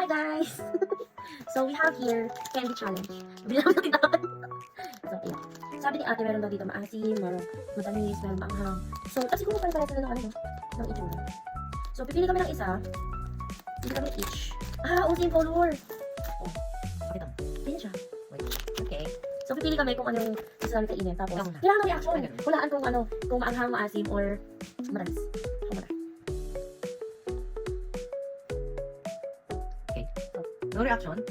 Hi guys! So we have here candy challenge. Bilang natin naman. So ayan. Sabi ni ate meron daw dito maasim, meron matamis, meron maanghang. So kasi kung pala sila ng ano, ng itsura. So pipili kami ng isa. Pipili kami each. Oh, same color. Oh, Pakita mo. ayan siya. Wait. Okay. So pipili kami kung anong gusto namin kainin. Tapos Ikaw muna. kailangan ng reaction. Ay, ganun. Hulaan kung ano, kung maanghang, maasim, or matamis. Ikaw muna. No reaction?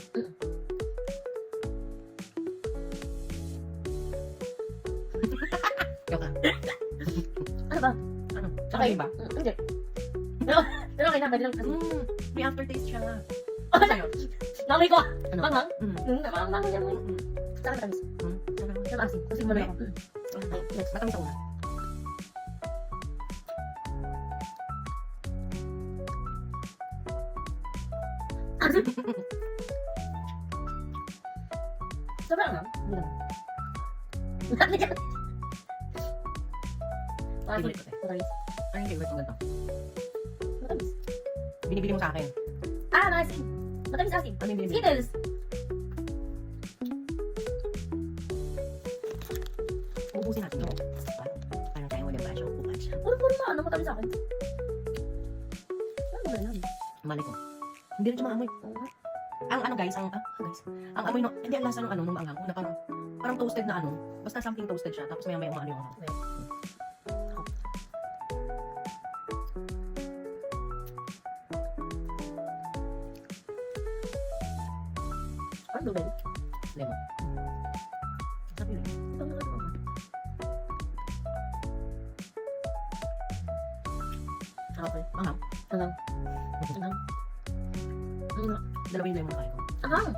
Joke lang. Ano ba? Ano? Okay. Okay ba? Hindi. Pero okay na, pwede lang kasi. May aftertaste siya nga. Oh, Sa'yo? Namay ko! Ano? Manghang? Mm. Manghang yan mo. Saka matamis. Saka maasim. Kasi mo na ako. Okay, next. Matamis ako nga. Sobrang lang. Hindi naman. Favorite ko, te. Matamis. Ano yung favorite ko ganito? Matamis. Binibili mo sa akin. Maasim. Matamis asim. Ano yung binibili? Skittles. Ubusin natin yun. Parang kaya mo din ba siya? Upuan siya. Puro ano, matamis sa akin. Ano ba yan? Mali ko. Hindi rin siya maamoy. Ang ano guys, ang amoy no, hindi ang lasa ng ano nung maanghang na parang toasted na ano, basta something toasted siya tapos maya umaano yung ano. Ano ba yan? Lemon. Sabi rin. Ito na ano. Okay. Anghang. Anghang. Anghang. Anghang. Dalawa yung lemon na kayo. Anghang.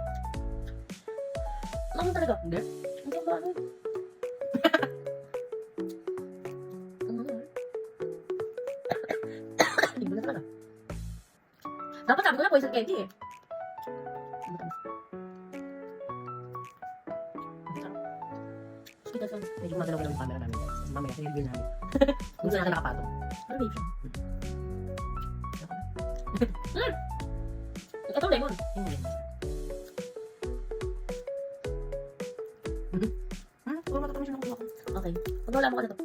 Anghang talaga. Hindi? Hindi ba ano? Anghang. Hindi mo na talaga. Dapat sabi ko na poison candy eh. Matamis. Skittles lang. Medyo magalaw yung camera namin guys. Kasi mamaya reveal namin. Kung saan natin nakapatong. Ano ba yun? Ito lemon. Yung lemon. Puro matatamis siya ng kuha ko. Okay. Pag wala mo ka na to.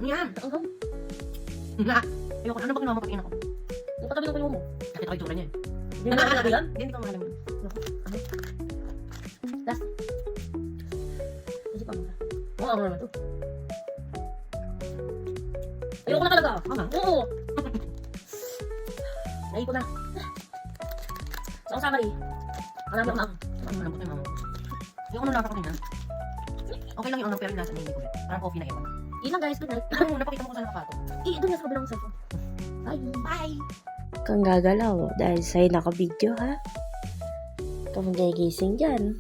Yan! Anghang. Nga! Ayoko, ano ba ginawa mo pag ako? Yung patabi ng kulo mo. Nakita ko yung tsura niya eh. Hindi mo na talaga yan? Hindi ko mahalam yun. Last. Hindi pa mga. Oo, ako naman to. Ayoko na talaga. Oo. Naipon na. So, ang summary. Marami akong Ano mo lang po tayo mama. Ayoko nung lasa ko din ha. Okay lang yung angang pero yung lasa niya hindi ko. Parang coffee na iwan. Yun lang guys, good night. Ano, napakita mo ko saan nakapatong. Doon na sa kabilang cellphone. Bye. Bye! Kang gagalaw dahil sa'yo naka-video ha. Kung gigising dyan.